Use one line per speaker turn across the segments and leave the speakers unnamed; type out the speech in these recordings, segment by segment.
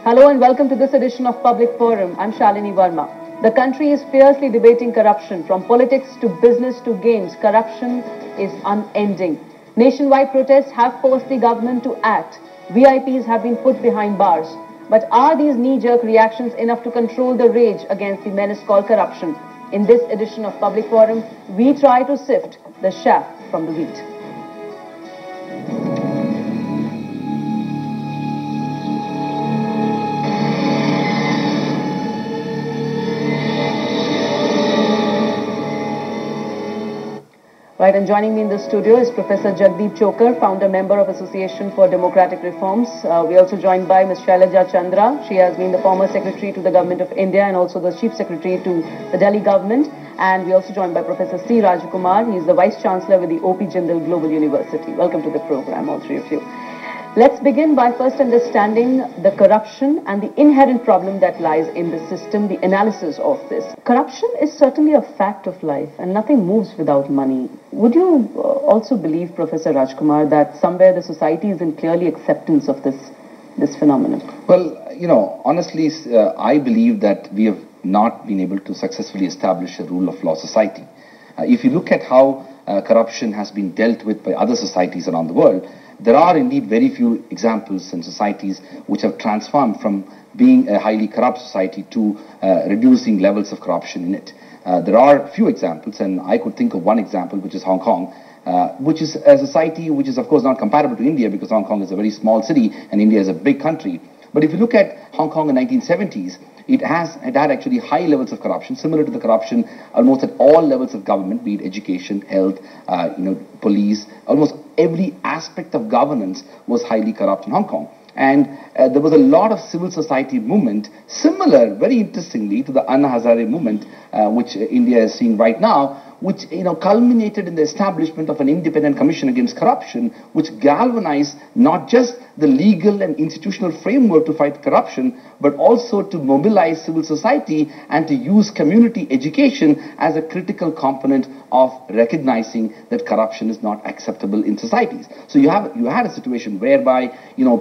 Hello and welcome to this edition of Public Forum. I'm Shalini Verma. The country is fiercely debating corruption. From politics to business to games, corruption is unending. Nationwide protests have forced the government to act. VIPs have been put behind bars. But are these knee-jerk reactions enough to control the rage against the menace called corruption? In this edition of Public Forum, we try to sift the chaff from the wheat. Right, and joining me in the studio is Professor Jagdeep Chokar, founder member of Association for Democratic Reforms. We're also joined by Ms. Shailaja Chandra. She has been the former secretary to the Government of India and also the chief secretary to the Delhi government. And we're also joined by Professor C. Rajkumar. He's the vice chancellor with the O.P. Jindal Global University. Welcome to the program, all three of you. Let's begin by first understanding the corruption and the inherent problem that lies in the system, the analysis of this. Corruption is certainly a fact of life and nothing moves without money. Would you also believe, Professor Rajkumar, that somewhere the society is in clearly acceptance of this phenomenon?
Well, honestly, I believe that we have not been able to successfully establish a rule of law society. If you look at how corruption has been dealt with by other societies around the world, there are indeed very few examples in societies which have transformed from being a highly corrupt society to reducing levels of corruption in it. There are few examples, and I could think of one example, which is Hong Kong, which is a society which is of course not comparable to India because Hong Kong is a very small city and India is a big country. But if you look at Hong Kong in the 1970s, it had actually high levels of corruption, similar to the corruption almost at all levels of government, be it education, health, police. Almost every aspect of governance was highly corrupt in Hong Kong. And there was a lot of civil society movement, similar, very interestingly, to the Anna Hazare movement, which India is seeing right now, which culminated in the establishment of an independent commission against corruption, which galvanized not just the legal and institutional framework to fight corruption, but also to mobilize civil society and to use community education as a critical component of recognizing that corruption is not acceptable in societies. So you had a situation whereby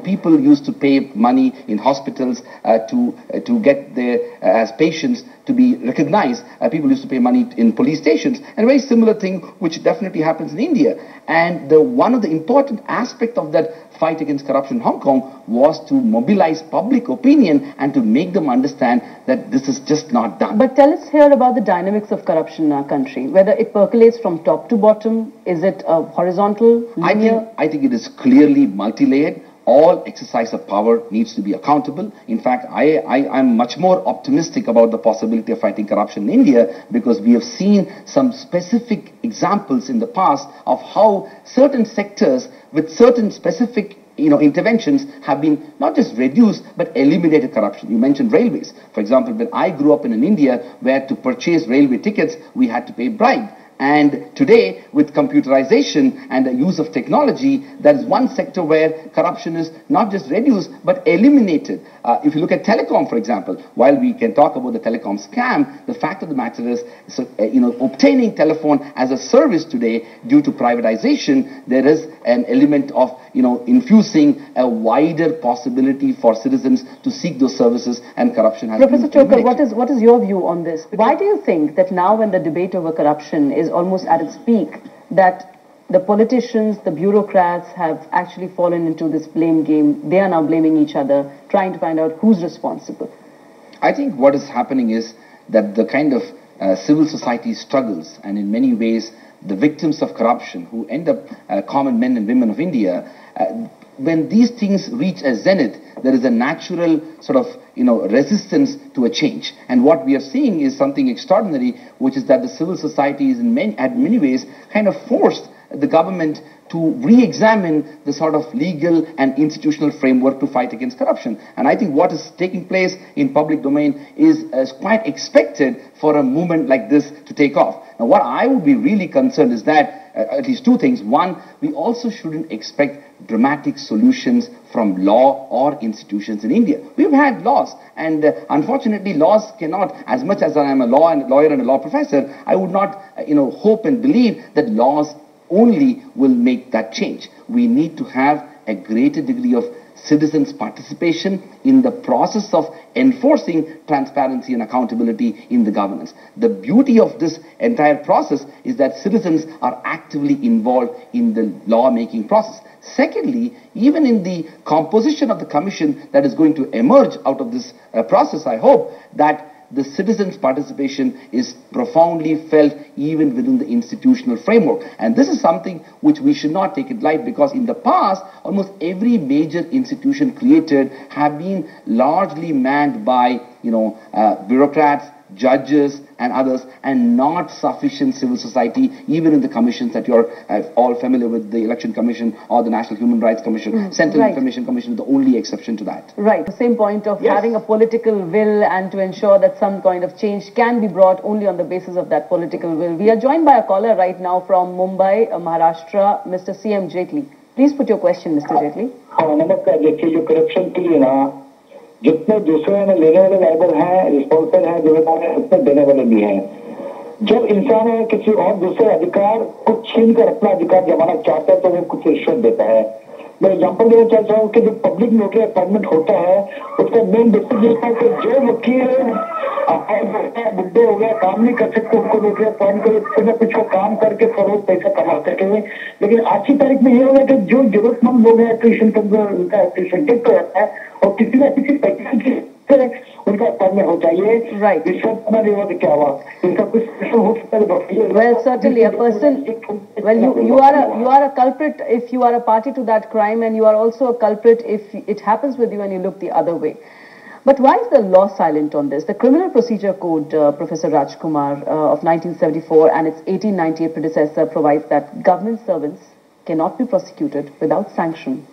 people used to pay money in hospitals to get their as patients to be recognized. People used to pay money in police stations, and a very similar thing which definitely happens in India. And one of the important aspects of that fight against corruption in Hong Kong was to mobilize public opinion and to make them understand that this is just not done.
But tell us here about the dynamics of corruption in our country, whether it percolates from top to bottom. Is it horizontal, linear?
I think it is clearly multi-layered. All exercise of power needs to be accountable. In fact, I'm much more optimistic about the possibility of fighting corruption in India because we have seen some specific examples in the past of how certain sectors with certain specific interventions have been not just reduced but eliminated corruption. You mentioned railways. For example, when I grew up in India, where to purchase railway tickets, we had to pay bribe. And today, with computerization and the use of technology, that is one sector where corruption is not just reduced, but eliminated. If you look at telecom, for example, while we can talk about the telecom scam, the fact of the matter is, obtaining telephone as a service today, due to privatization, there is an element of, infusing a wider possibility for citizens to seek those services, and corruption has
Professor Chokar, what is your view on this? Why do you think that now when the debate over corruption is almost at its peak, that the politicians, the bureaucrats have actually fallen into this blame game? They are now blaming each other, trying to find out who's responsible.
I think what is happening is that the kind of civil society struggles, and in many ways the victims of corruption who end up common men and women of India, when these things reach a zenith, there is a natural sort of resistance to a change. And what we are seeing is something extraordinary, which is that the civil society is in many ways kind of forced the government to re-examine the sort of legal and institutional framework to fight against corruption. And I think what is taking place in public domain is quite expected for a movement like this to take off. Now, what I would be really concerned is that at least two things. One, we also shouldn't expect dramatic solutions from law or institutions in India. We've had laws, and unfortunately laws cannot, as much as I am a lawyer and a law professor, I would not hope and believe that laws only will make that change. We need to have a greater degree of citizens' participation in the process of enforcing transparency and accountability in the governance. The beauty of this entire process is that citizens are actively involved in the law-making process. Secondly, even in the composition of the commission that is going to emerge out of this process, I hope that the citizens' participation is profoundly felt even within the institutional framework. And this is something which we should not take it light, because in the past, almost every major institution created have been largely manned by, bureaucrats, judges and others, and not sufficient civil society, even in the commissions that you're all familiar with, the Election Commission or the National Human Rights Commission. Central Information Commission is the only exception to that.
Right. The same point of having a political will and to ensure that some kind of change can be brought only on the basis of that political will. We are joined by a caller right now from Mumbai, Maharashtra, Mr. C.M. Jaitley. Please put your question, Mr. Jaitley.
नमस्कार। देखिए, जो corruption के लिए ना जितने दूसरे में लेने वाले लायबल हैं, रिस्पॉन्सिबल हैं, जिम्मेदार हैं, उतने देने वाले भी हैं। जब इंसान है किसी और दूसरे अधिकार को छीन कर अपना अधिकार जमाना चाहता है तो वो कुछ रिश्वत देता है। मैं एग्जाम्पल देना चाहता हूँ कि जो पब्लिक नोटरी अपॉइंटमेंट होता है उसका मेन बेसिस ये है कि जो वकील बुढ़े हो गया, काम नहीं कर सकते, उनको नोटरी अपॉइंट करे, कुछ न कुछ काम करके फरोज पैसा कमा सके। लेकिन आज की तारीख में ये होगा कि जो जरूरतमंद लोग हैं एप्लीकेशन उनका एप्लीकेशन टिक रहता है और किसी न किसी पैसे की उनका अपॉइंटमेंट हो चाहिए। रिश्वत न देवा तो क्या हुआ, इनका कुछ हो सकता है।
Well, certainly a person, well, you are a culprit if you are a party to that crime, and you are also a culprit if it happens with you and you look the other way. But why is the law silent on this? The Criminal Procedure Code, Professor Rajkumar, of 1974 and its 1898 predecessor provides that government servants cannot be prosecuted without sanction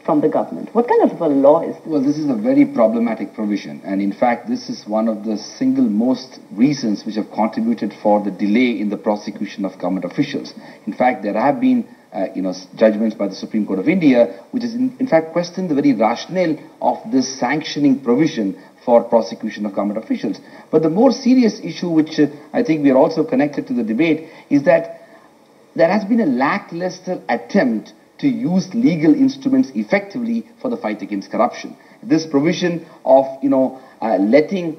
from the government. What kind of a law is this?
Well, this is a very problematic provision, and in fact this is one of the single most reasons which have contributed for the delay in the prosecution of government officials. In fact, there have been judgments by the Supreme Court of India which is in fact questioned the very rationale of this sanctioning provision for prosecution of government officials. But the more serious issue, which I think we are also connected to the debate, is that there has been a lackluster attempt to use legal instruments effectively for the fight against corruption. This provision of, letting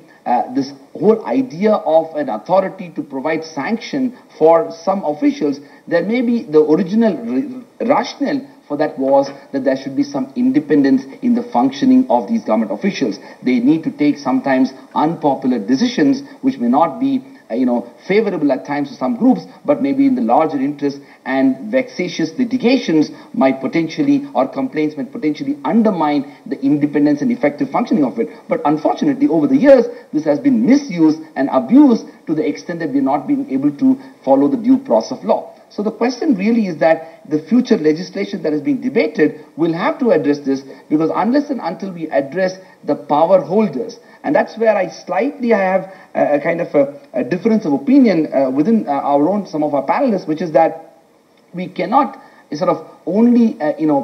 this whole idea of an authority to provide sanction for some officials, there may be the original rationale for that was that there should be some independence in the functioning of these government officials. They need to take sometimes unpopular decisions which may not be favorable at times to some groups, but maybe in the larger interest, and vexatious litigations might potentially, or complaints might potentially undermine the independence and effective functioning of it. But unfortunately, over the years, this has been misused and abused to the extent that we are not being able to follow the due process of law. So the question really is that the future legislation that is being debated will have to address this, because unless and until we address the power holders, and that's where I have a kind of a difference of opinion within some of our panelists, which is that we cannot sort of only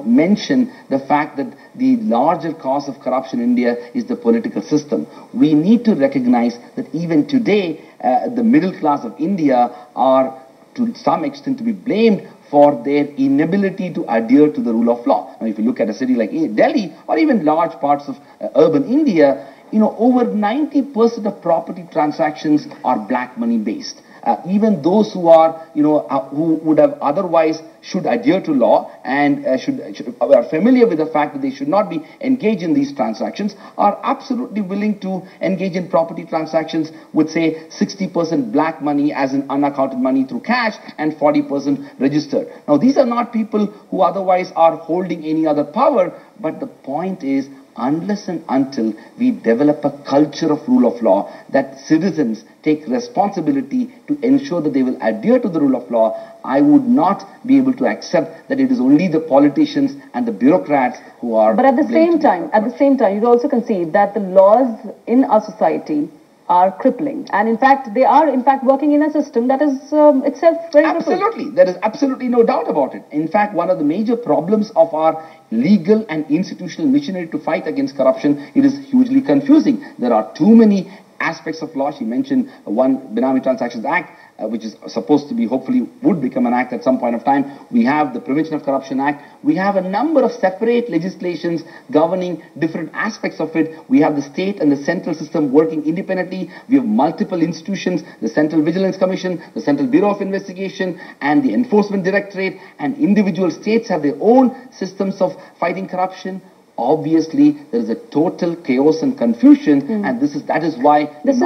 mention the fact that the larger cause of corruption in India is the political system. We need to recognize that even today the middle class of India are to some extent to be blamed for their inability to adhere to the rule of law. Now, if you look at a city like Delhi or even large parts of urban India, over 90% of property transactions are black money based. Even those who are, who would have otherwise should adhere to law and are familiar with the fact that they should not be engaged in these transactions, are absolutely willing to engage in property transactions with, say, 60% black money as in unaccounted money through cash and 40% registered. Now, these are not people who otherwise are holding any other power, but the point is, unless and until we develop a culture of rule of law, that citizens take responsibility to ensure that they will adhere to the rule of law, I would not be able to accept that it is only the politicians and the bureaucrats who are.
But at the same time, you also concede that the laws in our society are crippling, and in fact they are working in a system that is itself very
absolutely crippled. There is absolutely no doubt about it. In fact, one of the major problems of our legal and institutional machinery to fight against corruption, it is hugely confusing. There are too many aspects of law. She mentioned one, Benami Transactions Act, which is supposed to be, hopefully would become an act at some point of time. We have the Prevention of Corruption Act. We have a number of separate legislations governing different aspects of it. We have the state and the central system working independently. We have multiple institutions, the Central Vigilance Commission, the Central Bureau of Investigation, and the Enforcement Directorate, and individual states have their own systems of fighting corruption. Obviously, there is a total chaos and confusion, and that is why
this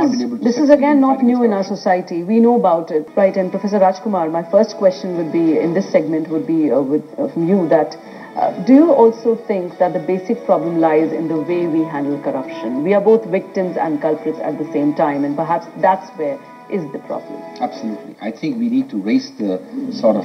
is again not new in our society. We know about it, right? And Professor Rajkumar, my first question would be in this segment would be from you that do you also think that the basic problem lies in the way we handle corruption? We are both victims and culprits at the same time, and perhaps that's where is the problem.
Absolutely. I think we need to raise the sort of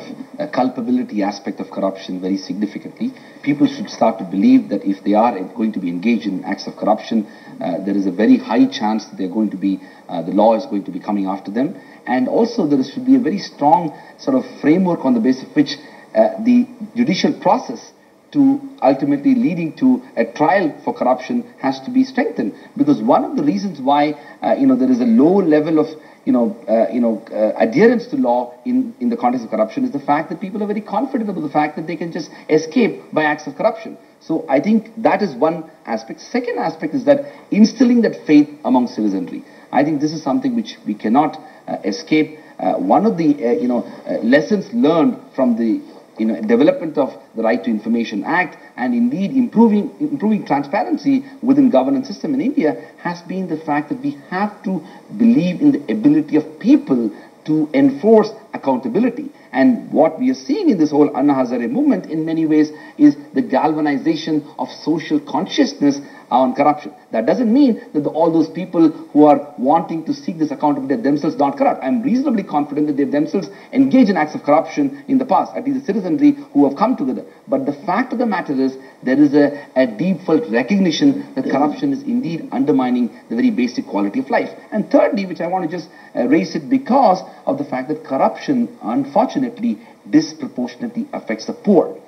culpability aspect of corruption very significantly. People should start to believe that if they are going to be engaged in acts of corruption, there is a very high chance that they're going to be, the law is going to be coming after them. And also there should be a very strong sort of framework on the basis of which the judicial process to ultimately leading to a trial for corruption has to be strengthened. Because one of the reasons why there is a low level of adherence to law in the context of corruption is the fact that people are very confident about the fact that they can just escape by acts of corruption. So I think that is one aspect. Second aspect is that instilling that faith among citizenry. I think this is something which we cannot escape. One of the lessons learned from the development of the Right to Information Act and indeed improving transparency within governance system in India has been the fact that we have to believe in the ability of people to enforce accountability. And what we are seeing in this whole Anna Hazare movement in many ways is the galvanization of social consciousness on corruption. That doesn't mean that all those people who are wanting to seek this accountability are themselves not corrupt. I'm reasonably confident that they've themselves engaged in acts of corruption in the past, at least the citizenry who have come together. But the fact of the matter is there is a deep felt recognition that corruption is indeed undermining the very basic quality of life. And thirdly, which I want to just raise it because of the fact that corruption unfortunately disproportionately affects the poor.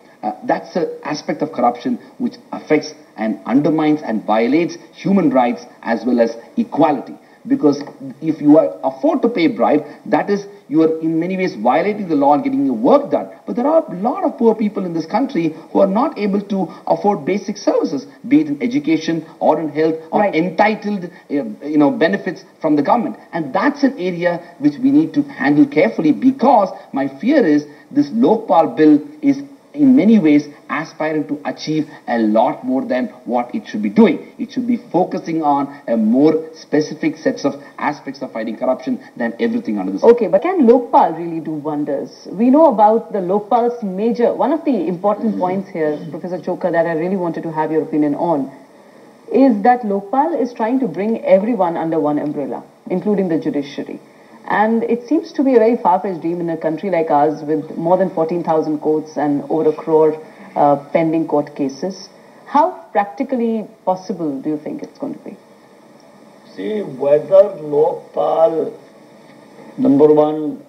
That's an aspect of corruption which affects and undermines and violates human rights as well as equality. Because if you afford to pay a bribe, that is, you are in many ways violating the law and getting your work done. But there are a lot of poor people in this country who are not able to afford basic services, be it in education or in health or entitled benefits from the government. And that's an area which we need to handle carefully, because my fear is this Lokpal bill is in many ways aspiring to achieve a lot more than what it should be doing. It should be focusing on a more specific sets of aspects of fighting corruption than everything under the sun.
Okay, but can Lokpal really do wonders? We know about the Lokpal's major, one of the important points here, Professor Chokar, that I really wanted to have your opinion on, is that Lokpal is trying to bring everyone under one umbrella, including the judiciary. And it seems to be a very far-fetched dream in a country like ours with more than 14,000 courts and over 1 crore pending court cases. How practically possible do you think it's going to be?
See, whether Lokpal, number one,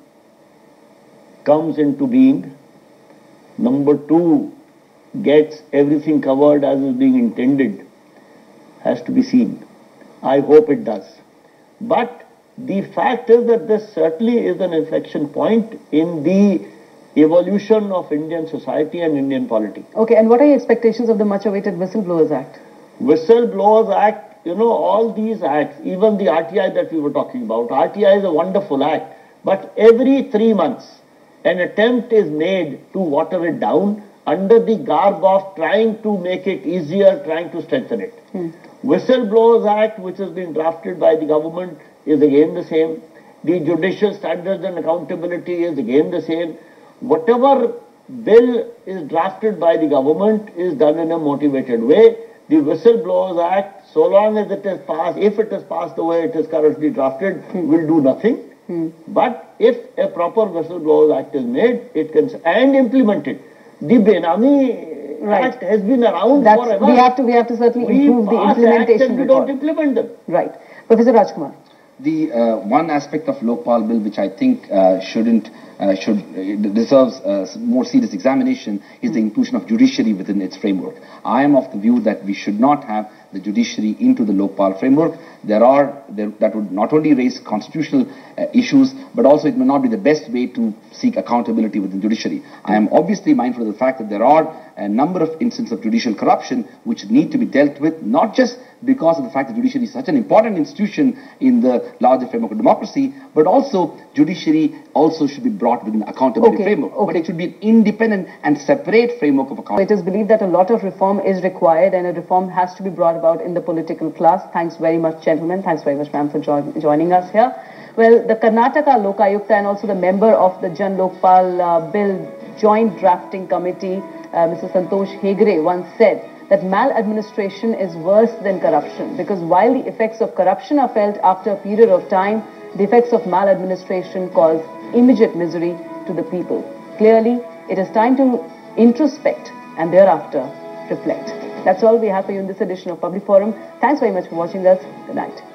comes into being, number two, gets everything covered as is being intended, has to be seen. I hope it does. But the fact is that this certainly is an inflection point in the evolution of Indian society and Indian polity.
Okay, and what are your expectations of the much-awaited Whistleblowers Act?
Whistleblowers Act, all these acts, even the RTI that we were talking about, RTI is a wonderful act, but every 3 months an attempt is made to water it down under the garb of trying to make it easier, trying to strengthen it. Whistleblowers Act, which has been drafted by the government, is again the same. The Judicial Standards and Accountability is again the same. Whatever bill is drafted by the government is done in a motivated way. The Whistleblowers Act, so long as it is passed, if it is passed the way it is currently drafted, will do nothing. But if a proper Whistleblowers Act is made, it can and implemented. The Benami Act has been around forever.
We have to certainly improve the implementation.
We don't implement them.
Right. Professor Rajkumar.
the one aspect of Lokpal bill which I think deserves more serious examination is the inclusion of judiciary within its framework. I am of the view that we should not have the judiciary into the Lokpal framework. That would not only raise constitutional issues, but also it may not be the best way to seek accountability within judiciary. I am obviously mindful of the fact that there are a number of instances of judicial corruption which need to be dealt with, not just because of the fact that judiciary is such an important institution in the larger framework of democracy, but also judiciary also should be brought within the accountability framework. But it should be an independent and separate framework of accountability.
It is believed that a lot of reform is required and a reform has to be brought about in the political class. Thanks very much, gentlemen. Thanks very much, ma'am, for joining us here. Well, the Karnataka Lokayukta and also the member of the Jan Lokpal Bill Joint Drafting Committee, Mr. Santosh Hegre, once said that maladministration is worse than corruption, because while the effects of corruption are felt after a period of time, the effects of maladministration cause immediate misery to the people. Clearly, it is time to introspect and thereafter reflect. That's all we have for you in this edition of Public Forum. Thanks very much for watching us. Good night.